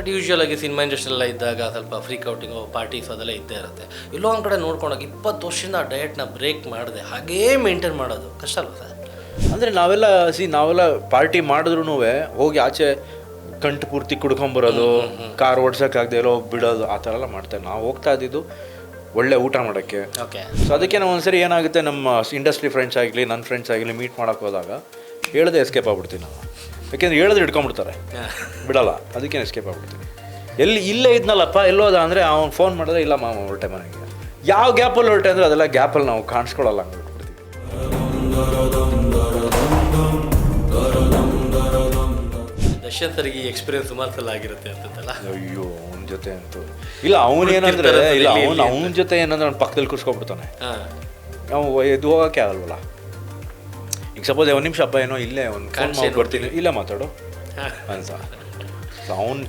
But usual ಆಗಿ cinema ಇಂಡಸ್ಟ್ರಿಯಲ್ಲ ಇದ್ದಾಗ ಸ್ವಲ್ಪ ಫ್ರೀಕ್ ಔಟಿಂಗು ಪಾರ್ಟೀಸ್ ಅದೆಲ್ಲ ಇದ್ದೇ ಇರುತ್ತೆ. ಎಲ್ಲೋ ಒಂದು ಕಡೆ ನೋಡ್ಕೊಂಡಾಗ 20 ವರ್ಷದಿಂದ ಆ ಡಯಟ್ನ ಬ್ರೇಕ್ ಮಾಡಿದೆ ಹಾಗೇ ಮೇಂಟೈನ್ ಮಾಡೋದು ಕಷ್ಟ ಅಲ್ವಾ ಸರ್? ಅಂದರೆ ನಾವೆಲ್ಲ ಪಾರ್ಟಿ ಮಾಡಿದ್ರು ಹೋಗಿ ಆಚೆ ಕಂಟು ಪೂರ್ತಿ ಕುಡ್ಕೊಂಬರೋದು, ಕಾರ್ ಓಡ್ಸೋಕ್ಕಾಗದೆ ಎಲ್ಲೋ ಬಿಡೋದು, ಆ ಥರ ಎಲ್ಲ ಮಾಡ್ತಾರೆ. ನಾವು ಹೋಗ್ತಾ ಇದ್ದಿದ್ದು ಒಳ್ಳೆ ಊಟ ಮಾಡೋಕ್ಕೆ. ಓಕೆ. ಸೊ ಅದಕ್ಕೆ ನಾವು ಒಂದ್ಸರಿ ಏನಾಗುತ್ತೆ, ನಮ್ಮ ಇಂಡಸ್ಟ್ರಿ ಫ್ರೆಂಡ್ಸ್ ಆಗಲಿ ನನ್ನ ಫ್ರೆಂಡ್ಸ್ ಆಗಲಿ ಮೀಟ್ ಮಾಡೋಕ್ಕೆ ಹೋದಾಗ ಹೇಳ್ದೆ ಎಸ್ಕೇಪ್ ಆಗ್ಬಿಡ್ತೀನಿ ನಾವು. ಯಾಕೆಂದ್ರೆ ಹೇಳಿದ್ರೆ ಹಿಡ್ಕೊಂಡ್ಬಿಡ್ತಾರೆ, ಬಿಡಲ್ಲ. ಅದಕ್ಕೆ ಎಸ್ಕೇಪ್ ಆಗ್ಬಿಡ್ತೀನಿ. ಇಲ್ಲೇ ಇದ್ನಲ್ಲಪ್ಪ ಎಲ್ಲೋದ ಅಂದರೆ ಅವ್ನು ಫೋನ್ ಮಾಡಿದ್ರೆ ಇಲ್ಲ ಮಾಮ ಹೊರಟೆ ಮನೆಗೆ. ಯಾವ ಗ್ಯಾಪಲ್ಲಿ ಹೊರಟೆ ಅಂದರೆ ಅದೆಲ್ಲ ಗ್ಯಾಪಲ್ಲಿ ನಾವು ಕಾಣಿಸ್ಕೊಳ್ಳಲ್ಲ, ಹಂಗೆ ಬಿಟ್ಬಿಡ್ತೀವಿ. ದರ್ಶನ್ ಸರ್ಗೆ ಎಕ್ಸ್ಪೀರಿಯನ್ಸ್ ಸುಮಾರು ಸಲ ಆಗಿರುತ್ತೆ ಅಂತಲ್ಲ? ಅಯ್ಯೋ ಅವನ ಜೊತೆ ಅಂತೂ ಇಲ್ಲ. ಅವನೇನಂದ್ರೆ ಇಲ್ಲ, ಅವನ ಜೊತೆ ಏನಂದ್ರೆ ಅವ್ನು ಪಕ್ಕದಲ್ಲಿ ಕೂರ್ಸ್ಕೊಬಿಡ್ತಾನೆ. ನಾವು ಎದ್ದು ಹೋಗೋಕ್ಕೆ ಆಗಲ್ವಲ್ಲ. ಈಗ ಸಪೋಸ್ ಒಂದು ನಿಮಿಷ ಅಪ್ಪ ಏನೋ ಇಲ್ಲೇ ಒಂದು ಫೋನ್ ಬರ್ತೀನಿ, ಇಲ್ಲ ಮಾತಾಡು ಅನ್ಸ.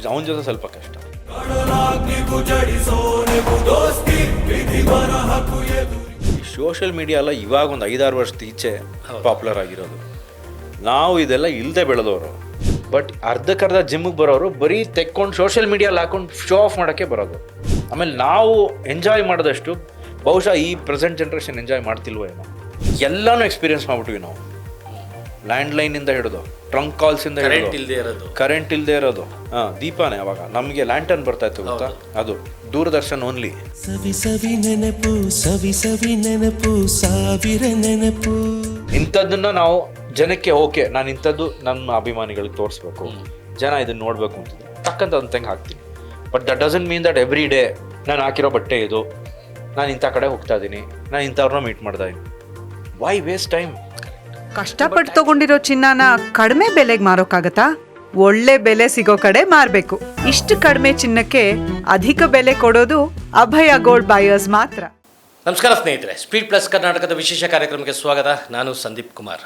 ಅವನ ಜೊತೆ ಸ್ವಲ್ಪ ಕಷ್ಟ. ಸೋಷಿಯಲ್ ಮೀಡಿಯಾ ಎಲ್ಲ ಇವಾಗ ಒಂದು 5-6 ವರ್ಷದ ಈಚೆ ಪಾಪ್ಯುಲರ್ ಆಗಿರೋದು. ನಾವು ಇದೆಲ್ಲ ಇಲ್ಲದೆ ಬೆಳೆದವರು. ಬಟ್ ಅರ್ಧಕ್ಕರ್ಧ ಜಿಮ್ಗೆ ಬರೋರು ಬರೀ ತೆಕ್ಕೊಂಡು ಸೋಷಿಯಲ್ ಮೀಡಿಯಲ್ಲಿ ಹಾಕೊಂಡು ಶೋ ಆಫ್ ಮಾಡೋಕ್ಕೆ ಬರೋದು. ಆಮೇಲೆ ನಾವು ಎಂಜಾಯ್ ಮಾಡಿದಷ್ಟು ಬಹುಶಃ ಈ ಪ್ರೆಸೆಂಟ್ ಜನ್ರೇಷನ್ ಎಂಜಾಯ್ ಮಾಡ್ತಿಲ್ವೋ ಏನೋ. ಎಲ್ಲನೂ ಎಕ್ಸ್ಪೀರಿಯನ್ಸ್ ಮಾಡ್ಬಿಟ್ವಿ ನಾವು. ಲ್ಯಾಂಡ್ಲೈನಿಂದ ಹಿಡಿದು ಟ್ರಂಕ್ ಕಾಲ್ಸಿಂದ ಹಿಡಿದು ಕರೆಂಟ್ ಇಲ್ಲದೆ ಇರೋದು. ದೀಪಾನೇ ಅವಾಗ ನಮಗೆ ಲ್ಯಾಂಟರ್ನ್ ಬರ್ತಾ ಇತ್ತು ಗೊತ್ತಾ, ಅದು ದೂರದರ್ಶನ್ ಓನ್ಲಿ. ಸವಿ ಸವಿ ನೆನಪು, ಸವಿ ಸವಿ ನೆನಪು, ಸಾವಿರ ನೆನಪು. ಇಂಥದ್ದನ್ನ ನಾವು ಜನಕ್ಕೆ ಓಕೆ ನಾನು ಇಂಥದ್ದು ನಮ್ಮ ಅಭಿಮಾನಿಗಳಿಗೆ ತೋರಿಸ್ಬೇಕು, ಜನ ಇದನ್ನ ನೋಡ್ಬೇಕು ಅಂತಿದ್ದೆ ತಕ್ಕಂತ ಅಂತಂಗೆ ಹಾಕ್ತೀನಿ. But that doesn't mean that every day ನಾನು ಹಾಕಿರೋ ಬಟ್ಟೆ ಇದು, ನಾನು ಇಂಥ ಕಡೆ ಹೋಗ್ತಾ ಇದ್ದೀನಿ, ನಾನು ಇಂಥವ್ರನ್ನ ಮೀಟ್ ಮಾಡ್ತಾ ಇದ್ದೀನಿ. Why waste time? ಕಷ್ಟಪಟ್ಟು ತಗೊಂಡಿರೋ ಚಿನ್ನನ ಕಡಿಮೆ ಬೆಲೆಗೆ ಮಾರೋಕ್ಕಾಗತ್ತಾ? ಒಳ್ಳೆ ಬೆಲೆ ಸಿಗೋ ಕಡೆ ಮಾರಬೇಕು. ಇಷ್ಟು ಕಡಿಮೆ ಚಿನ್ನಕ್ಕೆ ಅಧಿಕ ಬೆಲೆ ಕೊಡೋದು ಅಭಯ ಗೋಲ್ಡ್ ಬಯರ್ಸ್ ಮಾತ್ರ. ನಮಸ್ಕಾರ ಸ್ನೇಹಿತರೆ, ಸ್ಪೀಡ್ ಪ್ಲಸ್ ಕರ್ನಾಟಕದ ವಿಶೇಷ ಕಾರ್ಯಕ್ರಮಕ್ಕೆ ಸ್ವಾಗತ. ನಾನು ಸಂದೀಪ್ ಕುಮಾರ್.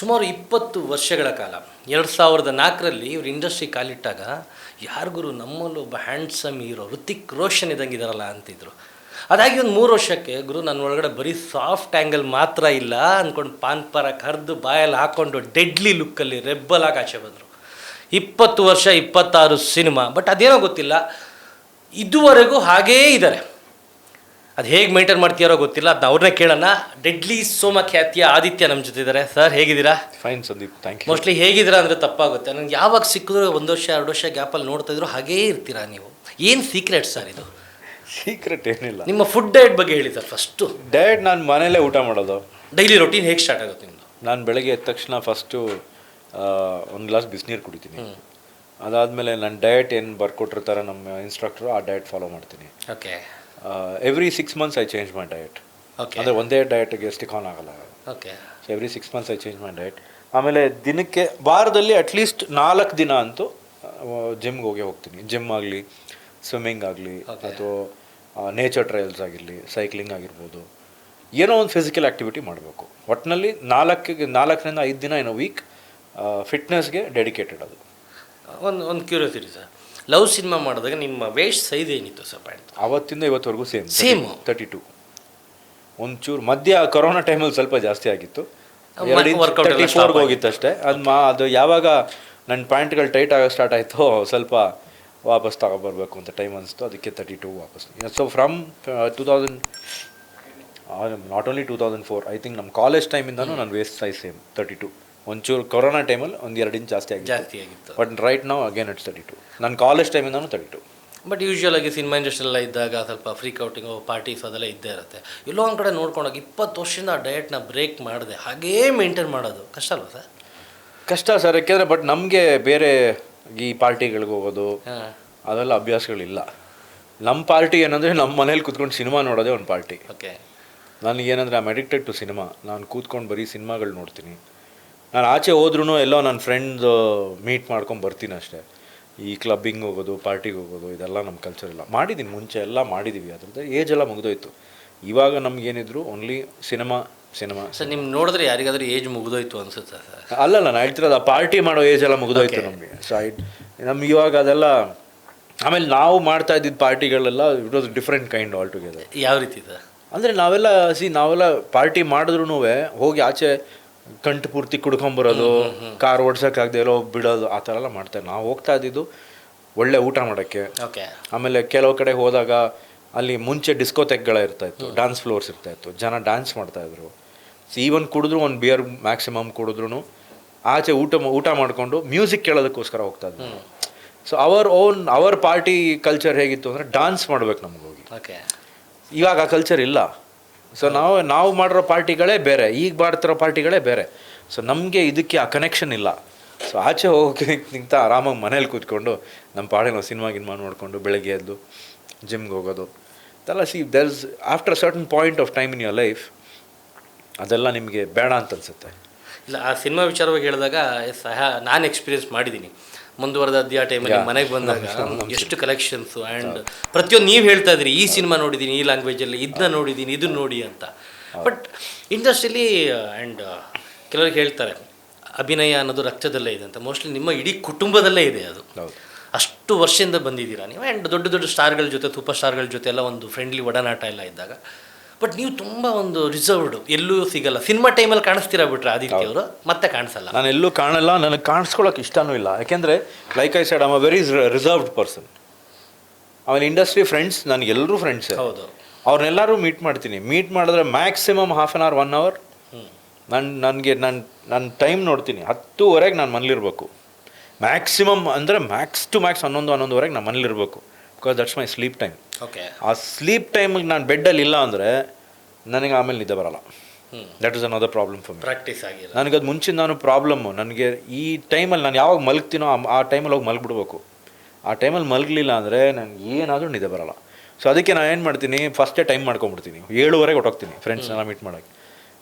ಸುಮಾರು 20 ವರ್ಷಗಳ ಕಾಲ 2004ರಲ್ಲಿ ಇವರು ಇಂಡಸ್ಟ್ರಿ ಕಾಲಿಟ್ಟಾಗ ಯಾರಿಗೂ ನಮ್ಮಲ್ಲೂ ಒಬ್ಬ ಹ್ಯಾಂಡ್ಸಮ್ ಹೀರೋ ಋತಿಕ್ ರೋಷನ್ ಇದ್ದಂಗಿದಾರಲ್ಲ ಅಂತಿದ್ರು. ಅದಾಗಿ ಒಂದು 3 ವರ್ಷಕ್ಕೆ ಗುರು ನನ್ನ ಒಳಗಡೆ ಬರೀ ಸಾಫ್ಟ್ ಆ್ಯಂಗಲ್ ಮಾತ್ರ ಇಲ್ಲ ಅಂದ್ಕೊಂಡು ಪಾನ್ಪರ ಕರೆದು ಬಾಯಲ್ಲಿ ಹಾಕ್ಕೊಂಡು ಡೆಡ್ಲಿ ಲುಕ್ಕಲ್ಲಿ ರೆಬ್ಬಲಾಗಿ ಆಚೆ ಬಂದರು. 20 ವರ್ಷ 26 ಸಿನಿಮಾ. ಬಟ್ ಅದೇನೋ ಗೊತ್ತಿಲ್ಲ, ಇದುವರೆಗೂ ಹಾಗೇ ಇದ್ದಾರೆ. ಅದು ಹೇಗೆ ಮೇಂಟೈನ್ ಮಾಡ್ತೀಯಾರೋ ಗೊತ್ತಿಲ್ಲ, ಅದನ್ನ ಅವ್ರನ್ನೇ ಕೇಳೋಣ. ಡೆಡ್ಲಿ ಸೋಮಖ್ಯಾತಿಯ ಆದಿತ್ಯ ನಮ್ಮ ಜೊತೆ ಇದ್ದಾರೆ. ಸರ್ ಹೇಗಿದ್ದೀರಾ? Fine Sandeep, thank you. Mostly ಹೇಗಿದ್ದೀರಾ ಅಂದರೆ ತಪ್ಪಾಗುತ್ತೆ. ನನಗೆ ಯಾವಾಗ ಸಿಕ್ಕಿದ್ರು 1 ವರ್ಷ 2 ವರ್ಷ ಗ್ಯಾಪಲ್ಲಿ ನೋಡ್ತಾ ಇದ್ರು ಹಾಗೇ ಇರ್ತೀರಾ ನೀವು. ಏನು ಸೀಕ್ರೆಟ್ ಸರ್ ಇದು? ಸೀಕ್ರೆಟ್ ಏನಿಲ್ಲ. ನಿಮ್ಮ ಫುಡ್ ಡಯಟ್ ಬಗ್ಗೆ ಹೇಳಿ ಸರ್. ಫಸ್ಟು ಡಯಟ್ ನಾನು ಮನೇಲೇ ಊಟ ಮಾಡೋದು. ಡೈಲಿ ರೊಟೀನ್ ಹೇಗೆ ಸ್ಟಾರ್ಟ್ ಆಗುತ್ತೆ ನಿಮ್ಮದು? ನಾನು ಬೆಳಗ್ಗೆ ಎದ್ದ ತಕ್ಷಣ ಫಸ್ಟು 1 ಗ್ಲಾಸ್ ಬಿಸಿನೀರು ಕುಡಿತೀನಿ. ಅದಾದಮೇಲೆ ನನ್ನ ಡಯಟ್ ಏನು ಬರ್ಕೊಟ್ಟಿರ್ತಾರೆ ನಮ್ಮ ಇನ್ಸ್ಟ್ರಕ್ಟ್ರು, ಆ ಡಯಟ್ ಫಾಲೋ ಮಾಡ್ತೀನಿ. Okay. Every 6 months I change my diet. Okay. ಅಂದರೆ ಒಂದೇ ಡಯಟ್ಗೆ ಸ್ಟಿಕ್ ಆನ್ ಆಗಲ್ಲ. Okay. So every 6 months I change my diet. ಆಮೇಲೆ ದಿನಕ್ಕೆ ವಾರದಲ್ಲಿ ಅಟ್ಲೀಸ್ಟ್ 4 ದಿನ ಅಂತೂ ಜಿಮ್ಗೆ ಹೋಗ್ತೀನಿ. ಜಿಮ್ ಆಗಲಿ, ಸ್ವಿಮ್ಮಿಂಗ್ ಆಗಲಿ, ಅಥವಾ ನೇಚರ್ ಟ್ರಯಲ್ಸ್ ಆಗಿರಲಿ, ಸೈಕ್ಲಿಂಗ್ ಆಗಿರ್ಬೋದು, ಏನೋ ಒಂದು ಫಿಸಿಕಲ್ ಆ್ಯಕ್ಟಿವಿಟಿ ಮಾಡಬೇಕು. ಒಟ್ಟಿನಲ್ಲಿ 4ರಿಂದ 5 ದಿನ ಏನೋ ವೀಕ್ ಫಿಟ್ನೆಸ್ಗೆ ಡೆಡಿಕೇಟೆಡ್. ಅದು ಒಂದು ಕ್ಯೂರಿಯಾಸಿಟಿ ಸರ್, ಲವ್ ಸಿನಿಮಾ ಮಾಡಿದಾಗ ನಿಮ್ಮ ವೇಸ್ಟ್ ಸೈಜ್ ಏನಿತ್ತು ಸರ್? ಪ್ಯಾಂಟ್ ಅವತ್ತಿಂದ ಇವತ್ತವರೆಗೂ ಸೇಮ್ 32. ಒಂಚೂರು ಮಧ್ಯ ಕೊರೋನಾ ಟೈಮಲ್ಲಿ ಸ್ವಲ್ಪ ಜಾಸ್ತಿ ಆಗಿತ್ತು, 34ಗೆ ಹೋಗಿತ್ತು ಅಷ್ಟೇ. ಅದು ಯಾವಾಗ ನನ್ನ ಪ್ಯಾಂಟ್ಗಳು ಟೈಟ್ ಆಗೋಕ್ಕೆ ಸ್ಟಾರ್ಟ್ ಆಯಿತು, ಸ್ವಲ್ಪ ವಾಪಸ್ ತಗೊಬರ್ಬೇಕು ಅಂತ ಟೈಮ್ ಅನಿಸ್ತು, ಅದಕ್ಕೆ 32 ವಾಪಸ್. So from 2000, not only 2004, I think ನಮ್ಮ ಕಾಲೇಜ್ ಟೈಮಿಂದನೂ ನನ್ನ ವೇಸ್ಟ್ ಸೈಜ್ ಸೇಮ್ 32. ಒಂಚೂರು ಕೊರೋನಾ ಟೈಮಲ್ಲಿ 1-2 ಇಂಚ್ ಜಾಸ್ತಿ ಆಗಿತ್ತು. ಬಟ್ ರೈಟ್ ನಾವು ಅಗೇನ್ ಇಟ್ಸ್ 32. ನನ್ನ ಕಾಲೇಜ್ ಟೈಮಿಂದನೂ 32. ಬಟ್ ಯೂಶ್ವಲ್ ಆಗಿ ಸಿನಿಮಾ ಇಂಡಸ್ಟ್ರಿಯಲ್ಲ ಇದ್ದಾಗ ಸ್ವಲ್ಪ ಫ್ರೀಕ್ ಔಟಿಂಗು ಪಾರ್ಟೀಸ್ ಅದೆಲ್ಲ ಇದ್ದೇ ಇರುತ್ತೆ. ಎಲ್ಲೋ ಒಂದು ಕಡೆ ನೋಡ್ಕೊಂಡಾಗ 20 ವರ್ಷದಿಂದ ಆ ಡಯಟ್ನ ಬ್ರೇಕ್ ಮಾಡಿದೆ ಹಾಗೇ ಮೇಂಟೈನ್ ಮಾಡೋದು ಕಷ್ಟ ಅಲ್ವಾ ಸರ್? ಕಷ್ಟ ಸರ್, ಯಾಕೆಂದರೆ ಬಟ್ ನಮಗೆ ಬೇರೆ ಈ ಪಾರ್ಟಿಗಳಿಗೆ ಹೋಗೋದು ಅದೆಲ್ಲ ಅಭ್ಯಾಸಗಳಿಲ್ಲ. ನಮ್ಮ ಪಾರ್ಟಿ ಏನಂದರೆ ನಮ್ಮ ಮನೇಲಿ ಕೂತ್ಕೊಂಡು ಸಿನಿಮಾ ನೋಡೋದೇ ಒಂದು ಪಾರ್ಟಿ. ಓಕೆ. ನನಗೇನಂದರೆ I am addicted to cinema. ನಾನು ಕೂತ್ಕೊಂಡು ಬರೀ ಸಿನಿಮಾಗಳು ನೋಡ್ತೀನಿ. ನಾನು ಆಚೆ ಹೋದ್ರೂ ಎಲ್ಲೋ ನನ್ನ ಫ್ರೆಂಡ್ಸ್ ಮೀಟ್ ಮಾಡ್ಕೊಂಡು ಬರ್ತೀನಿ ಅಷ್ಟೇ. ಈ ಕ್ಲಬ್ಬಿಂಗ್ ಹೋಗೋದು, ಪಾರ್ಟಿಗೆ ಹೋಗೋದು, ಇದೆಲ್ಲ ನಮ್ಮ ಕಲ್ಚರ್ ಇಲ್ಲ. ಮಾಡಿದ್ದೀನಿ, ಮುಂಚೆ ಎಲ್ಲ ಮಾಡಿದ್ದೀವಿ, ಅದ್ರದ್ದು ಏಜ್ ಎಲ್ಲ ಮುಗಿದೋಯ್ತು. ಇವಾಗ ನಮಗೇನಿದ್ರು ಓನ್ಲಿ ಸಿನಿಮಾ. ಸರ್ ನಿಮ್ಮ ನೋಡಿದ್ರೆ ಯಾರಿಗಾದ್ರೂ ಏಜ್ ಮುಗಿದೋಯ್ತು ಅನ್ಸುತ್ತೆ ಸರ್? ಅಲ್ಲಲ್ಲ, ನಾನು ಹೇಳ್ತಿರೋದು ಆ ಪಾರ್ಟಿ ಮಾಡೋ ಏಜ್ ಎಲ್ಲ ಮುಗಿದೋಯ್ತು ನಮಗೆ. ಸೊ ನಮ್ಗೆ ಇವಾಗ ಅದೆಲ್ಲ. ಆಮೇಲೆ ನಾವು ಮಾಡ್ತಾ ಇದ್ದಿದ್ದು ಪಾರ್ಟಿಗಳೆಲ್ಲ it was different kind all together. ಯಾವ ರೀತಿ ಸರ್? ಅಂದರೆ ನಾವೆಲ್ಲ ಪಾರ್ಟಿ ಮಾಡಿದ್ರು ಹೋಗಿ ಆಚೆ ಕಂಟು ಪೂರ್ತಿ ಕುಡ್ಕೊಂಬರೋದು, ಕಾರ್ ಓಡ್ಸೋಕ್ಕಾಗದೆ ಎಲ್ಲೋ ಬಿಡೋದು, ಆ ಥರ ಎಲ್ಲ ಮಾಡ್ತಾರೆ. ನಾವು ಹೋಗ್ತಾ ಇದ್ದಿದ್ದು ಒಳ್ಳೆ ಊಟ ಮಾಡೋಕ್ಕೆ. ಓಕೆ. ಆಮೇಲೆ ಕೆಲವು ಕಡೆ ಹೋದಾಗ ಅಲ್ಲಿ ಮುಂಚೆ ಡಿಸ್ಕೋಥೆಕ್ಗಳ ಇರ್ತಾಯಿತ್ತು, ಡ್ಯಾನ್ಸ್ ಫ್ಲೋರ್ಸ್ ಇರ್ತಾಯಿತ್ತು, ಜನ ಡ್ಯಾನ್ಸ್ ಮಾಡ್ತಾಯಿದ್ರು. ಈವನ್ ಕುಡಿದ್ರು ಒಂದು ಬಿಯರ್ ಮ್ಯಾಕ್ಸಿಮಮ್ ಕುಡಿದ್ರು ಆಚೆ ಊಟ ಮಾಡಿಕೊಂಡು ಮ್ಯೂಸಿಕ್ ಕೇಳೋದಕ್ಕೋಸ್ಕರ ಹೋಗ್ತಾಯಿದ್ರು. ಸೊ ಅವರ್ ಪಾರ್ಟಿ ಕಲ್ಚರ್ ಹೇಗಿತ್ತು ಅಂದರೆ ಡ್ಯಾನ್ಸ್ ಮಾಡ್ಬೇಕು ನಮ್ಗೆ ಹೋಗಿ. ಓಕೆ. ಇವಾಗ ಆ ಕಲ್ಚರ್ ಇಲ್ಲ. ಸೊ ನಾವು ಮಾಡಿರೋ ಪಾರ್ಟಿಗಳೇ ಬೇರೆ, ಈಗ ಮಾಡ್ತಿರೋ ಪಾರ್ಟಿಗಳೇ ಬೇರೆ. ಸೊ ನಮಗೆ ಇದಕ್ಕೆ ಆ ಕನೆಕ್ಷನ್ ಇಲ್ಲ. ಸೊ ಆಚೆ ಹೋಗೋಕ್ಕಿಂತ ಆರಾಮಾಗಿ ಮನೇಲಿ ಕೂತ್ಕೊಂಡು ನಮ್ಮ ಪಾಡಿಗೆ ನಾವು ಸಿನಿಮಾ ನೋಡಿಕೊಂಡು ಬೆಳಗ್ಗೆ ಎದ್ದು ಜಿಮ್ಗೆ ಹೋಗೋದು ಅದೆಲ್ಲ. ದೆರ್ಸ್ after certain point of time in your life ಅದೆಲ್ಲ ನಿಮಗೆ ಬೇಡ ಅಂತ ಅನಿಸುತ್ತೆ. ಇಲ್ಲ, ಆ ಸಿನಿಮಾ ವಿಚಾರವಾಗಿ ಹೇಳಿದಾಗ ಸಹ ನಾನು ಎಕ್ಸ್ಪೀರಿಯೆನ್ಸ್ ಮಾಡಿದ್ದೀನಿ. ಮುಂದುವರೆದ ಆ ಟೈಮಲ್ಲಿ ಮನೆಗೆ ಬಂದಾಗ ಎಷ್ಟು ಕಲೆಕ್ಷನ್ಸು ಆ್ಯಂಡ್ ಪ್ರತಿಯೊಂದು ನೀವು ಹೇಳ್ತಾ ಇದ್ರಿ, ಈ ಸಿನಿಮಾ ನೋಡಿದ್ದೀನಿ, ಈ ಲ್ಯಾಂಗ್ವೇಜಲ್ಲಿ ಇದನ್ನ ನೋಡಿದ್ದೀನಿ, ಇದನ್ನ ನೋಡಿ ಅಂತ. ಬಟ್ ಇಂಡಸ್ಟ್ರಿಲಿ ಆ್ಯಂಡ್ ಕೆಲವ್ರಿಗೆ ಹೇಳ್ತಾರೆ ಅಭಿನಯ ಅನ್ನೋದು ರಕ್ತದಲ್ಲೇ ಇದೆ ಅಂತ. ಮೋಸ್ಟ್ಲಿ ನಿಮ್ಮ ಇಡೀ ಕುಟುಂಬದಲ್ಲೇ ಇದೆ ಅದು. ಅಷ್ಟು ವರ್ಷದಿಂದ ಬಂದಿದ್ದೀರಾ ನೀವು. ಆ್ಯಂಡ್ ದೊಡ್ಡ ದೊಡ್ಡ ಸ್ಟಾರ್ಗಳ ಜೊತೆ, ಸೂಪರ್ ಸ್ಟಾರ್ಗಳ ಜೊತೆ ಎಲ್ಲ ಒಂದು ಫ್ರೆಂಡ್ಲಿ ಒಡನಾಟ ಎಲ್ಲ ಇದ್ದಾಗ. ಬಟ್ ನೀವು ತುಂಬ ಒಂದು ರಿಸರ್ವ್ಡ್, ಎಲ್ಲೂ ಸಿಗಲ್ಲ. ಸಿನಿಮಾ ಟೈಮಲ್ಲಿ ಕಾಣಿಸ್ತೀರಾ ಬಿಟ್ರೆ ಆದಿತ್ಯ ಅವರು, ಮತ್ತೆ ಕಾಣಿಸಲ್ಲ. ನಾನು ಎಲ್ಲೂ ಕಾಣಲ್ಲ, ನನಗೆ ಕಾಣಿಸ್ಕೊಳ್ಳೋಕೆ ಇಷ್ಟನೂ ಇಲ್ಲ. ಯಾಕೆಂದರೆ like I said, I am a very reserved person. ಆಮೇಲೆ ಇಂಡಸ್ಟ್ರಿ ಫ್ರೆಂಡ್ಸ್ ನನಗೆ ಎಲ್ಲರೂ ಫ್ರೆಂಡ್ಸ್. ಹೌದು. ಅವ್ರನ್ನೆಲ್ಲರೂ ಮೀಟ್ ಮಾಡ್ತೀನಿ. ಮೀಟ್ ಮಾಡಿದ್ರೆ maximum half an hour 1 hour ನನ್ನ ಟೈಮ್ ನೋಡ್ತೀನಿ. 10:00 ನಾನು ಮನೇಲಿರ್ಬೇಕು ಮ್ಯಾಕ್ಸಿಮಮ್. ಅಂದರೆ ಮ್ಯಾಕ್ಸ್ ಟು ಮ್ಯಾಕ್ಸ್ 11:00 ನಾನು ಮನೇಲಿರ್ಬೇಕು. Because that's my sleep time. Okay. ಆ ಸ್ಲೀಪ್ ಟೈಮಿಗೆ ನಾನು ಬೆಡ್ಡಲ್ಲಿ ಇಲ್ಲ ಅಂದರೆ ನನಗೆ ಆಮೇಲೆ ನಿದ್ದೆ ಬರೋಲ್ಲ. That is another problem for me. Practice ಆಗಿಲ್ಲ. ನನಗದು ಮುಂಚಿನ ಪ್ರಾಬ್ಲಮ್ಮು. ನನಗೆ ಈ ಟೈಮಲ್ಲಿ ನಾನು ಯಾವಾಗ ಮಲಗ್ತೀನೋ ಆ ಟೈಮಲ್ಲಿ ಹೋಗಿ ಮಲಗಿಬಿಡ್ಬೇಕು. ಆ ಟೈಮಲ್ಲಿ ಮಲಗಲಿಲ್ಲ ಅಂದರೆ ನನಗೆ ಏನಾದರೂ ನಿದ್ದೆ ಬರೋಲ್ಲ. ಸೊ ಅದಕ್ಕೆ ನಾನು ಏನು ಮಾಡ್ತೀನಿ, ಫಸ್ಟೇ ಟೈಮ್ ಮಾಡ್ಕೊಂಬಿಡ್ತೀನಿ. 7:00 ಹೊಟ್ಟೋಗ್ತೀನಿ ಫ್ರೆಂಡ್ಸ್ನೆಲ್ಲ ಮೀಟ್ ಮಾಡೋಕ್ಕೆ.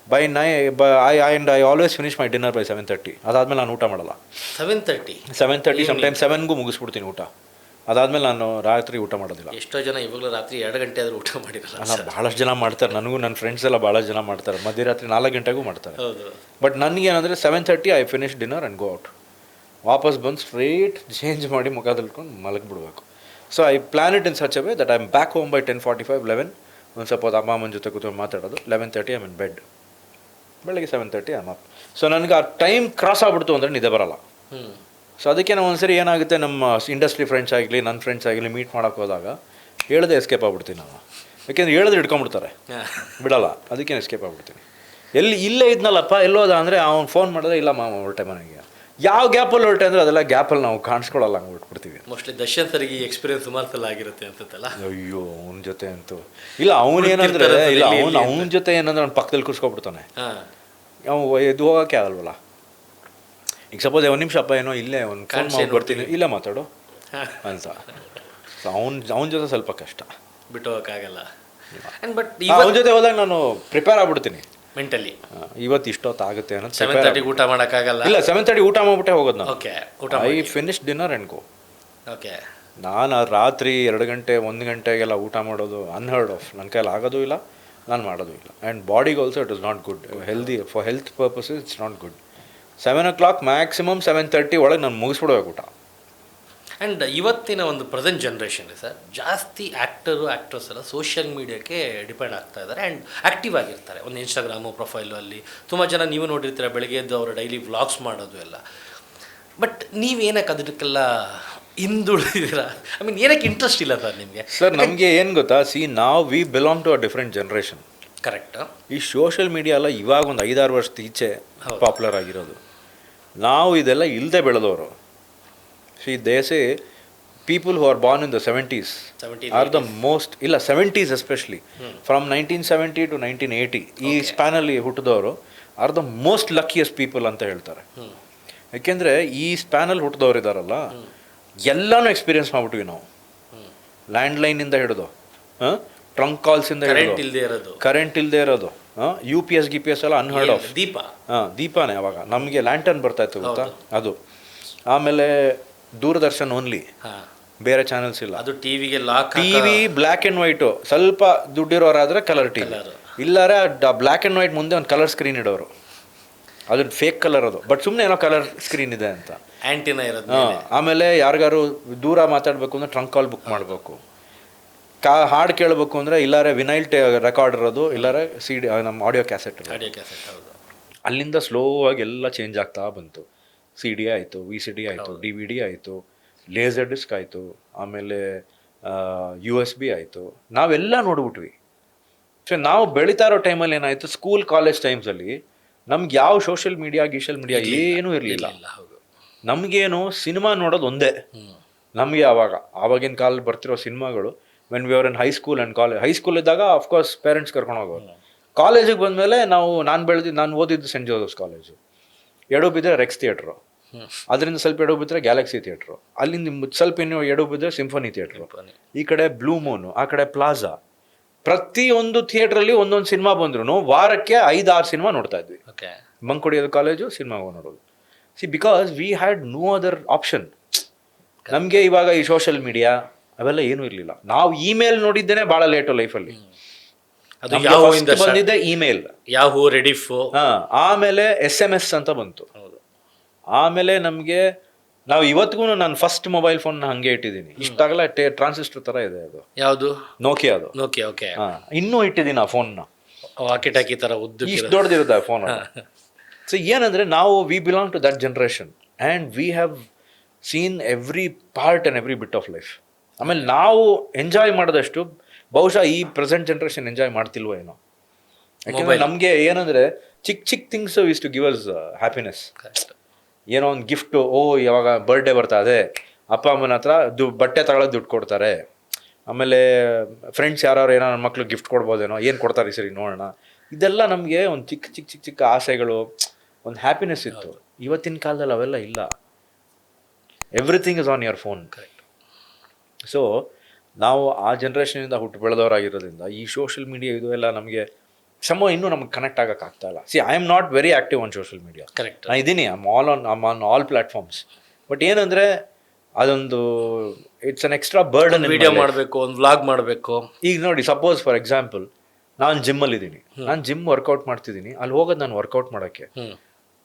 I always finish my dinner by 7:30. ಅದಾದಮೇಲೆ ನಾನು ಊಟ ಮಾಡಲ್ಲ. 7:30 ಸಮ್ಟೈಮ್ಸ್ 7ಗೂ ಮುಗಿಸ್ಬಿಡ್ತೀನಿ ಊಟ. ಅದಾದಮೇಲೆ ನಾನು ರಾತ್ರಿ ಊಟ ಮಾಡೋದಿಲ್ಲ. ಎಷ್ಟೋ ಜನ ಇವಾಗಲೂ ರಾತ್ರಿ 2 ಗಂಟೆ ಆದರೂ ಊಟ ಮಾಡಿರಲ್ಲ. ಭಾಳಷ್ಟು ಜನ ಮಾಡ್ತಾರೆ. ನನಗೂ ನನ್ನ ಫ್ರೆಂಡ್ಸ್ ಎಲ್ಲ ಭಾಳಷ್ಟು ಜನ ಮಾಡ್ತಾರೆ. ಮಧ್ಯರಾತ್ರಿ 4 ಗಂಟೆಗೂ ಮಾಡ್ತಾರೆ. ಹೌದು. ಬಟ್ ನನಗೇನಂದರೆ 7:30 I finish dinner and go out. ವಾಪಸ್ ಬಂದು ಸ್ಟ್ರೇಟ್ ಚೇಂಜ್ ಮಾಡಿ ಮುಖ ತೊಳ್ಕೊಂಡು ಮಲಗಿಬಿಡ್ಬೇಕು. So I plan it in such a way that I am back home by 10:45, 11. ಒಂದು ಸ್ವಲ್ಪ ಅಮ್ಮ ಅಮ್ಮನ ಜೊತೆ ಕೂತ್ಕೊಂಡು ಮಾತಾಡೋದು. 11:30 ಐ ಆಮ್ ಇನ್ ಬೆಡ್. ಬೆಳಗ್ಗೆ 7:30 ಐ ಆಮ್ ಅಪ್. ಸೊ ನನಗೆ ಆ ಟೈಮ್ ಕ್ರಾಸ್ ಆಗ್ಬಿಡ್ತು ಅಂದರೆ ನಿದ್ದೆ ಬರೋಲ್ಲ. ಸೊ ಅದಕ್ಕೆ ನಾವು ಒಂದ್ಸರಿ ಏನಾಗುತ್ತೆ, ನಮ್ಮ ಇಂಡಸ್ಟ್ರಿ ಫ್ರೆಂಡ್ಸ್ ಆಗಲಿ ನನ್ನ ಫ್ರೆಂಡ್ಸ್ ಆಗಲಿ ಮೀಟ್ ಮಾಡೋಕ್ಕೆ ಹೋದಾಗ ಹೇಳ್ದೆ ಎಸ್ಕೇಪ್ ಆಗ್ಬಿಡ್ತೀನಿ ನಾನು. ಯಾಕೆಂದ್ರೆ ಹೇಳಿದ್ರೆ ಹಿಡ್ಕೊಂಡ್ಬಿಡ್ತಾರೆ, ಬಿಡಲ್ಲ. ಅದಕ್ಕೆ ಎಸ್ಕೇಪ್ ಆಗ್ಬಿಡ್ತೀನಿ. ಇಲ್ಲೇ ಇದ್ನಲ್ಲಪ್ಪ ಎಲ್ಲೋದ ಅಂದರೆ ಅವ್ನು ಫೋನ್ ಮಾಡಿದ್ರೆ ಇಲ್ಲ ಮಾಮ ಹೊರಟೆ ಮನೆಗೆ. ಯಾವ ಗ್ಯಾಪಲ್ಲಿ ಹೊರಟೆ ಅಂದರೆ ಅದೆಲ್ಲ ಗ್ಯಾಪಲ್ಲಿ ನಾವು ಕಾಣಿಸ್ಕೊಳ್ಳಲ್ಲ, ಹಂಗೆ ಬಿಟ್ಬಿಡ್ತೀವಿ. ಮೋಸ್ಟ್ಲಿ ದರ್ಶನ್ ಸರಿಗೆ ಈ ಎಕ್ಸ್ಪೀರಿಯನ್ಸ್ ಸುಮಾರು ಸಲ ಆಗಿರುತ್ತೆ ಅನ್ಸುತ್ತಲ್ಲ. ಅಯ್ಯೋ ಅವನ ಜೊತೆ ಅಂತೂ ಇಲ್ಲ. ಅವನೇನಂದ್ರೆ ಇಲ್ಲ, ಅವನ ಜೊತೆ ಏನಂದ್ರೆ ಅವ್ನು ಪಕ್ಕದಲ್ಲಿ ಕೂರ್ಸ್ಕೊಬಿಡ್ತಾನೆ. ಅವ್ನು ಎದ್ದು ಹೋಗೋಕ್ಕೆ ಆಗಲ್ವಲ್ಲ. ಈಗ ಸಪೋಸ್ 1 ನಿಮಿಷ ಅಪ್ಪ ಏನೋ ಇಲ್ಲೇ ಒಂದು ಫೋನ್ ಮಾಡಿ ಬರ್ತೀನಿ, ಇಲ್ಲ ಮಾತಾಡು ಅಂತ. ಸೊ ಅವನ ಜೊತೆ ಸ್ವಲ್ಪ ಕಷ್ಟ, ಬಿಟ್ಟು ಹೋಗೋಕ್ಕಾಗಲ್ಲ. ಬಟ್ ಅವನ ಜೊತೆ ಹೋದಾಗ ನಾನು ಪ್ರಿಪೇರ್ ಆಗ್ಬಿಡ್ತೀನಿ ಮೆಂಟಲಿ. ಇವತ್ತು ಇಷ್ಟೊತ್ತು ಆಗುತ್ತೆ ಅನ್ನೋದು. 7:30 ಊಟ ಮಾಡೋಕ್ಕಾಗಲ್ಲ. ಇಲ್ಲ, 7:30 ಊಟ ಮಾಡ್ಬಿಟ್ಟೆ ಹೋಗೋದು ನಾನು. Okay. I finish dinner and go. Okay. ನಾನು ರಾತ್ರಿ 2 ಗಂಟೆ 1 ಗಂಟೆಗೆಲ್ಲ ಊಟ ಮಾಡೋದು ಅನ್ಹರ್ಡ್ ಆಫ್. ನನ್ನ ಕೈಯಲ್ಲಿ ಆಗೋದು ಇಲ್ಲ, ನಾನು ಮಾಡೋದು ಇಲ್ಲ. ಆ್ಯಂಡ್ ಬಾಡಿಗೆ also it is not good. For health purposes it's not good. 7 o'clock maximum 7:30 ಒಳಗೆ ನಾನು ಮುಗಿಸ್ಬಿಡ್ಬೇಕು ಊಟ. ಆ್ಯಂಡ್ ಇವತ್ತಿನ ಒಂದು ಪ್ರೆಸೆಂಟ್ ಜನ್ರೇಷನ್ ಸರ್, ಜಾಸ್ತಿ ಆ್ಯಕ್ಟ್ರೆಸ್ ಎಲ್ಲ ಸೋಷಿಯಲ್ ಮೀಡಿಯಾಕ್ಕೆ ಡಿಪೆಂಡ್ ಆಗ್ತಾ ಇದ್ದಾರೆ ಆ್ಯಂಡ್ ಆ್ಯಕ್ಟಿವ್ ಆಗಿರ್ತಾರೆ. ಒಂದು ಇನ್ಸ್ಟಾಗ್ರಾಮು ಪ್ರೊಫೈಲು ಅಲ್ಲಿ ತುಂಬ ಜನ ನೀವು ನೋಡಿರ್ತೀರ, ಬೆಳಗ್ಗೆ ಎದ್ದು ಅವರು ಡೈಲಿ ವ್ಲಾಗ್ಸ್ ಮಾಡೋದು ಎಲ್ಲ. ಬಟ್ ನೀವೇನಕ್ಕೆ ಅದಕ್ಕೆಲ್ಲ ಹಿಂದುಳಿದಿದ್ದೀರಾ? ಐ ಮೀನ್ ಏನಕ್ಕೆ ಇಂಟ್ರೆಸ್ಟ್ ಇಲ್ಲ ಸರ್ ನಿಮಗೆ? ಸರ್ ನಮಗೆ ಏನು ಗೊತ್ತಾ, we belong to a different generation. Correct. ಈ ಸೋಷಿಯಲ್ ಮೀಡಿಯಾ ಎಲ್ಲ ಇವಾಗ ಒಂದು 5-6 ವರ್ಷದ ಈಚೆ ಪಾಪ್ಯುಲರ್ ಆಗಿರೋದು. ನಾವು ಇದೆಲ್ಲ ಇಲ್ಲದೆ ಬೆಳೆದವರು. These people who are born in the 70s or the most, ಇಲ್ಲ 70s ಎಸ್ಪೆಷಲಿ, ಫ್ರಮ್ 1970 to 1980 ಈ ಸ್ಪ್ಯಾನಲ್ಲಿ ಹುಟ್ಟಿದವರು R the most luckiest people ಅಂತ ಹೇಳ್ತಾರೆ. ಯಾಕೆಂದರೆ ಈ ಸ್ಪ್ಯಾನಲ್ಲಿ ಹುಟ್ಟಿದವ್ರು ಇದ್ದಾರಲ್ಲ, ಎಲ್ಲನೂ ಎಕ್ಸ್ಪೀರಿಯನ್ಸ್ ಮಾಡ್ಬಿಟ್ವಿ ನಾವು. ಲ್ಯಾಂಡ್ಲೈನಿಂದ ಹಿಡಿದು ಟ್ರಂಕ್ ಕಾಲ್ಸಿಂದ ಹಿಡಿದು ಕರೆಂಟ್ ಇಲ್ಲದೆ ಇರೋದು, UPS GPS ಎಲ್ಲ ಅನ್ಹರ್ಡ್ ಆಫ್. ದೀಪಾನೇ ಅವಾಗ ನಮಗೆ ಲ್ಯಾಂಟರ್ನ್ ಬರ್ತಾಯಿತ್ತು ಗೊತ್ತಾ, ಅದು. ಆಮೇಲೆ ದೂರದರ್ಶನ್ ಓನ್ಲಿ, ಬೇರೆ ಚಾನೆಲ್ಸ್ ಇಲ್ಲ. ಅದು ಟಿವಿ ಬ್ಲ್ಯಾಕ್ ಆ್ಯಂಡ್ ವೈಟು. ಸ್ವಲ್ಪ ದುಡ್ಡಿರೋರಾದರೆ ಕಲರ್ ಟಿವಿ, ಇಲ್ಲಾರೆ ಬ್ಲ್ಯಾಕ್ ಆ್ಯಂಡ್ ವೈಟ್ ಮುಂದೆ ಒಂದು ಕಲರ್ ಸ್ಕ್ರೀನ್ ಇಡೋರು. ಅದು ಫೇಕ್ ಕಲರ್ ಅದು, ಬಟ್ ಸುಮ್ಮನೆ ಏನೋ ಕಲರ್ ಸ್ಕ್ರೀನ್ ಇದೆ ಅಂತ. ಆ್ಯಂಟಿನಾ ಇರೋದು. ಆಮೇಲೆ ಯಾರಿಗಾರು ದೂರ ಮಾತಾಡಬೇಕು ಅಂದರೆ ಟ್ರಂಕ್ ಕಾಲ್ ಬುಕ್ ಮಾಡಬೇಕು. ಹಾಡು ಕೇಳಬೇಕು ಅಂದರೆ ಇಲ್ಲಾರೆ ವಿನೈಲ್ ರೆಕಾರ್ಡ್ ಇರೋದು, ಇಲ್ಲಾರೆ CD ನಮ್ಮ ಆಡಿಯೋ ಕ್ಯಾಸೆಟ್. ಅಲ್ಲಿಂದ ಸ್ಲೋ ಆಗಿ ಎಲ್ಲ ಚೇಂಜ್ ಆಗ್ತಾ ಬಂತು. CD ಆಯಿತು, VCD ಆಯಿತು, DVD ಆಯಿತು, ಲೇಸರ್ ಡಿಸ್ಕ್ ಆಯಿತು, ಆಮೇಲೆ USB ಆಯಿತು, ನಾವೆಲ್ಲ ನೋಡ್ಬಿಟ್ವಿ. ಸೊ ನಾವು ಬೆಳೀತಾ ಇರೋ ಟೈಮಲ್ಲಿ ಏನಾಯಿತು, ಸ್ಕೂಲ್ ಕಾಲೇಜ್ ಟೈಮ್ಸಲ್ಲಿ ನಮ್ಗೆ ಯಾವ ಸೋಷಿಯಲ್ ಮೀಡಿಯಾ ಗೀಷಲ್ ಏನೂ ಇರಲಿಲ್ಲ. ನಮಗೇನು ಸಿನಿಮಾ ನೋಡೋದು ಒಂದೇ ನಮಗೆ. ಆವಾಗಿನ ಕಾಲದಲ್ಲಿ ಬರ್ತಿರೋ ಸಿನಿಮಾಗಳು when we are in high school and college. High school ಇದ್ದಾಗ ಅಫ್ಕೋರ್ಸ್ ಪೇರೆಂಟ್ಸ್ ಕರ್ಕೊಂಡು ಹೋಗೋರು. ಕಾಲೇಜಿಗೆ ಬಂದಮೇಲೆ ನಾನು ಓದಿದ್ದು ಸೆಂಟ್ ಜೋಸೆಫ್ಸ್ ಕಾಲೇಜು. ಎಡು ಬಿದ್ದರೆ ರೆಕ್ಸ್ ಥಿಯೇಟ್ರು, ಅದರಿಂದ ಸ್ವಲ್ಪ ಎಡು ಬಿದ್ದರೆ ಗ್ಯಾಲಕ್ಸಿ ಥಿಯೇಟ್ರು, ಅಲ್ಲಿಂದ ಸ್ವಲ್ಪ ಇನ್ನು ಎಡು ಬಿದ್ದರೆ ಸಿಂಫನಿ ಥಿಯೇಟ್ರು, ಈ ಕಡೆ ಬ್ಲೂ ಮೂನು, ಆ ಕಡೆ ಪ್ಲಾಜಾ. ಪ್ರತಿಯೊಂದು ಥಿಯೇಟ್ರಲ್ಲಿ ಒಂದೊಂದು ಸಿನಿಮಾ ಬಂದ್ರು ವಾರಕ್ಕೆ 5-6 ಸಿನಿಮಾ ನೋಡ್ತಾ ಇದ್ವಿ. ಬಂಕ್ ಹೊಡಿಯೋದು ಕಾಲೇಜು, ಸಿನಿಮಾ ನೋಡೋದು. Because we had no other option. ನಮಗೆ ಇವಾಗ ಈ ಸೋಷಿಯಲ್ ಮೀಡಿಯಾ ಅವೆಲ್ಲ ಏನೂ ಇರಲಿಲ್ಲ. ನಾವು ಇಮೇಲ್ ನೋಡಿದ್ದೇನೆ ಭಾಳ ಲೇಟು ಲೈಫಲ್ಲಿ. ಅದು ಯಾವ ಬಂದಿದ್ದೆ ಇಮೇಲ್, ಯಾಹೂ, ರೆಡಿಫೋ, ಆಮೇಲೆ SMS ಅಂತ ಬಂತು. ಆಮೇಲೆ ನಮಗೆ ನಾವು ಇವತ್ತಿಗೂ ನಾನು ಫಸ್ಟ್ ಮೊಬೈಲ್ ಫೋನ್ ಹಂಗೆ ಇಟ್ಟಿದ್ದೀನಿ. ಇಷ್ಟಾಗಲ್ಲ ಟ್ರಾನ್ಸಿಸ್ಟರ್ ತರ ಇದೆ ಅದು. ಯಾವುದು? ನೋಕಿಯಾದು. ಓಕೆ. ಇನ್ನೂ ಇಟ್ಟಿದ್ದೀನಿ ಆ ಫೋನ್ನ. ವಾಕಿಟಾಕಿ ತರ ಉದ್ದ ಇಷ್ಟು ದೊಡ್ಡದಿರುತ್ತೆ ಆ ಫೋನ್. ಸೊ ಏನಂದ್ರೆ ನಾವು we belong to that generation and we have seen every part and every bit of life. ಆಮೇಲೆ ನಾವು ಎಂಜಾಯ್ ಮಾಡಿದಷ್ಟು ಬಹುಶಃ ಈ ಪ್ರೆಸೆಂಟ್ ಜನ್ರೇಷನ್ ಎಂಜಾಯ್ ಮಾಡ್ತಿಲ್ವೋ ಏನೋ. ಯಾಕೆಂದ್ರೆ ನಮಗೆ ಏನಂದ್ರೆ ಚಿಕ್ಕ things is to give us happiness. ಏನೋ ಒಂದು ಗಿಫ್ಟು, ಯಾವಾಗ ಬರ್ಡೇ ಬರ್ತಾ ಇದೆ, ಅಪ್ಪ ಅಮ್ಮನ ಹತ್ರ ಬಟ್ಟೆ ತಗೊಳ್ಳೋದು ದುಡ್ಡು ಕೊಡ್ತಾರೆ. ಆಮೇಲೆ ಫ್ರೆಂಡ್ಸ್ ಯಾರು ಏನೋ ನನ್ನ ಮಕ್ಳು ಗಿಫ್ಟ್ ಕೊಡ್ಬೋದೇನೋ, ಏನು ಕೊಡ್ತಾರೆ ಸರಿ ನೋಡೋಣ. ಇದೆಲ್ಲ ನಮಗೆ ಒಂದು ಚಿಕ್ಕ ಆಸೆಗಳು, ಒಂದು ಹ್ಯಾಪಿನೆಸ್ ಇತ್ತು. ಇವತ್ತಿನ ಕಾಲದಲ್ಲಿ ಅವೆಲ್ಲ ಇಲ್ಲ. Everything is on your phone. So ನಾವು ಆ ಜನ್ರೇಷನಿಂದ ಹುಟ್ಟು ಬೆಳೆದವರಾಗಿರೋದ್ರಿಂದ ಈ ಸೋಷಿಯಲ್ ಮೀಡಿಯಾ ಇದು ಎಲ್ಲ ನಮಗೆ ಇನ್ನೂ ನಮ್ಗೆ ಕನೆಕ್ಟ್ ಆಗೋಕ್ಕಾಗ್ತಾ ಇಲ್ಲ. I am not very active on social media. Correct. ನಾನು ಇದ್ದೀನಿ, ಆನ್ ಆಲ್ ಪ್ಲಾಟ್ಫಾರ್ಮ್ಸ್. ಬಟ್ ಏನಂದರೆ ಅದೊಂದು it's an extra burden. Video ಮಾಡಬೇಕು, ಒಂದು ವ್ಲಾಗ್ ಮಾಡಬೇಕು. ಈಗ ನೋಡಿ, ಸಪೋಸ್ ಫಾರ್ ಎಕ್ಸಾಂಪಲ್ ನಾನು ಜಿಮ್ಮಲ್ಲಿದ್ದೀನಿ, ನಾನು ಜಿಮ್ ವರ್ಕೌಟ್ ಮಾಡ್ತಿದ್ದೀನಿ. ಅಲ್ಲಿ ಹೋಗೋದು ನಾನು ವರ್ಕೌಟ್ ಮಾಡೋಕ್ಕೆ.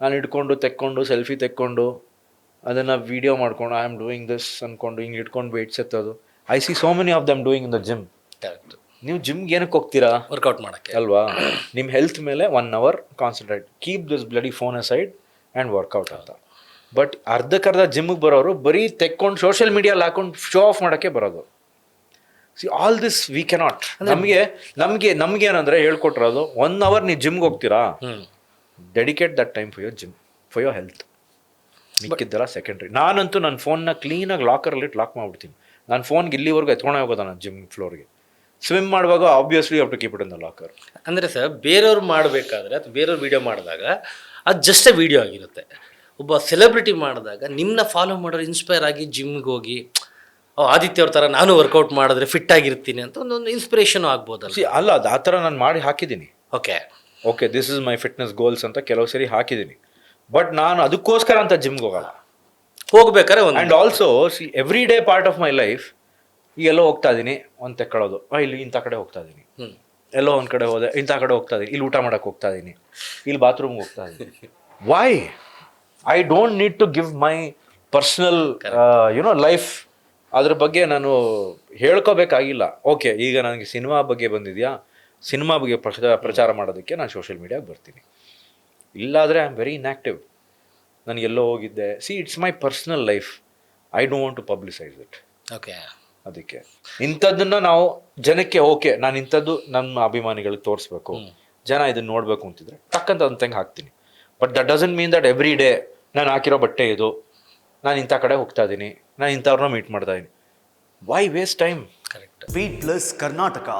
ನಾನು ತೆಕ್ಕೊಂಡು ಸೆಲ್ಫಿ ತೆಕ್ಕೊಂಡು ಅದನ್ನು ವೀಡಿಯೋ ಮಾಡ್ಕೊಂಡು ಐ ಆಮ್ ಡೂಯಿಂಗ್ ದಿಸ್ ಅಂದ್ಕೊಂಡು ಹಿಂಗೆ ಇಟ್ಕೊಂಡು ವೇಟ್ಸ್ ಎತ್ತೋದು. I see so many of them doing in the gym. Correct. ನೀವು ಜಿಮ್ಗೆ ಏನಕ್ಕೆ ಹೋಗ್ತೀರಾ? ವರ್ಕೌಟ್ ಮಾಡೋಕ್ಕೆ ಅಲ್ವಾ? ನಿಮ್ಮ ಹೆಲ್ತ್ ಮೇಲೆ 1 hour concentrate, keep this bloody phone aside and workout ಅಂತ. ಬಟ್ ಅರ್ಧಕ್ಕರ್ಧ ಜಿಮ್ಗೆ ಬರೋರು ಬರೀ ತೆಕ್ಕೊಂಡು ಸೋಷಿಯಲ್ ಮೀಡಿಯಲ್ಲಿ ಹಾಕೊಂಡು ಶೋ ಆಫ್ ಮಾಡೋಕ್ಕೆ ಬರೋದು. All this we cannot. ನಮಗೆ ಏನಂದರೆ ಹೇಳ್ಕೊಟ್ಟಿರೋದು 1 hour ನೀವು ಜಿಮ್ಗೆ ಹೋಗ್ತೀರಾ, dedicate that time for your gym, for your health. ಮಿಕ್ಕಿದ್ದೆಲ್ಲ ಸೆಕೆಂಡ್ರಿ. ನಾನಂತೂ ನನ್ನ ಫೋನ್ನ ಕ್ಲೀನಾಗಿ ಲಾಕರಲ್ಲಿ ಲಾಕ್ ಮಾಡ್ಬಿಡ್ತೀನಿ. ನಾನು ಫೋನ್ಗೆ ಇಲ್ಲಿವರೆಗೂ ಎತ್ಕೊಂಡೇ ಹೋಗೋದ ನಾನು ಜಿಮ್ ಫ್ಲೋರ್ಗೆ. ಸ್ವಿಮ್ ಮಾಡುವಾಗ obviously have to keep it in the locker. ಅಂದರೆ ಸರ್, ಬೇರೆಯವ್ರು ಮಾಡಬೇಕಾದ್ರೆ ಅಥವಾ ಬೇರೆಯವ್ರು ವೀಡಿಯೋ ಮಾಡಿದಾಗ ಅದು ಜಸ್ಟ್ ಎ ವೀಡಿಯೋ ಆಗಿರುತ್ತೆ. ಒಬ್ಬ ಸೆಲೆಬ್ರಿಟಿ ಮಾಡಿದಾಗ ನಿಮ್ಮನ್ನ ಫಾಲೋ ಮಾಡೋರು ಇನ್ಸ್ಪೈರ್ ಆಗಿ ಜಿಮ್ಗೆ ಹೋಗಿ ಆದಿತ್ಯ ಅವ್ರ ಥರ ನಾನು ವರ್ಕೌಟ್ ಮಾಡಿದ್ರೆ ಫಿಟ್ ಆಗಿರ್ತೀನಿ ಅಂತ ಒಂದೊಂದು ಇನ್ಸ್ಪಿರೇಷನ್ ಆಗ್ಬೋದಲ್ಲ? ಅಲ್ಲ, ಅದು ಆ ಥರ ನಾನು ಮಾಡಿ ಹಾಕಿದ್ದೀನಿ. Okay this is my fitness goals ಅಂತ ಕೆಲವು ಸರಿ ಹಾಕಿದ್ದೀನಿ. ಬಟ್ ನಾನು ಅದಕ್ಕೋಸ್ಕರ ಅಂತ ಜಿಮ್ಗೆ ಹೋಗ್ಬೇಕಾದ್ರೆ and also every day part of my life. ಈಗ ಎಲ್ಲೋ ಹೋಗ್ತಾ ಇದ್ದೀನಿ, ಒಂದು ತೆಕ್ಕೊಳ್ಳೋದು, ಇಲ್ಲಿ ಇಂಥ ಕಡೆ ಹೋಗ್ತಾ ಇದ್ದೀನಿ, ಎಲ್ಲೋ ಒಂದು ಕಡೆ ಹೋದೆ, ಇಂಥ ಕಡೆ ಹೋಗ್ತಾ ಇದ್ದೀನಿ, ಇಲ್ಲಿ ಊಟ ಮಾಡೋಕ್ಕೆ ಹೋಗ್ತಾ ಇದ್ದೀನಿ, ಇಲ್ಲಿ ಬಾತ್ರೂಮ್ಗೆ ಹೋಗ್ತಾ ಇದ್ದೀನಿ. Why? I don't need to give my personal life. ಅದ್ರ ಬಗ್ಗೆ ನಾನು ಹೇಳ್ಕೋಬೇಕಾಗಿಲ್ಲ. ಓಕೆ, ಈಗ ನನಗೆ ಸಿನಿಮಾ ಬಗ್ಗೆ ಬಂದಿದೆಯಾ, ಸಿನಿಮಾ ಬಗ್ಗೆ ಪ್ರಚಾರ ಮಾಡೋದಕ್ಕೆ ನಾನು ಸೋಷಿಯಲ್ ಮೀಡಿಯಾಗೆ ಬರ್ತೀನಿ. ಇಲ್ಲಾದರೆ ಐ ಆಮ್ ವೆರಿ ಇನ್ಆ್ಯಕ್ಟಿವ್. ನಾನು ಎಲ್ಲೋ ಹೋಗಿದ್ದೆ, it's my personal life. I don't want to publicise it. Okay. ಅದಕ್ಕೆ ಇಂಥದ್ದನ್ನು ನಾವು ಜನಕ್ಕೆ ನಾನು ಇಂಥದ್ದು ನನ್ನ ಅಭಿಮಾನಿಗಳಿಗೆ ತೋರಿಸ್ಬೇಕು, ಜನ ಇದನ್ನು ನೋಡಬೇಕು ಅಂತಿದ್ರೆ ಟಕ್ಕಂತ ತಂಗೆ ಹಾಕ್ತೀನಿ. But that doesn't mean that every day ನಾನು ಹಾಕಿರೋ ಬಟ್ಟೆ ಇದು, ನಾನು ಇಂಥ ಕಡೆ ಹೋಗ್ತಾ ಇದ್ದೀನಿ, ನಾನು ಇಂಥವ್ರನ್ನ ಮೀಟ್ ಮಾಡ್ತಾ ಇದ್ದೀನಿ. Why waste time? Correct. Beat Plus Karnataka.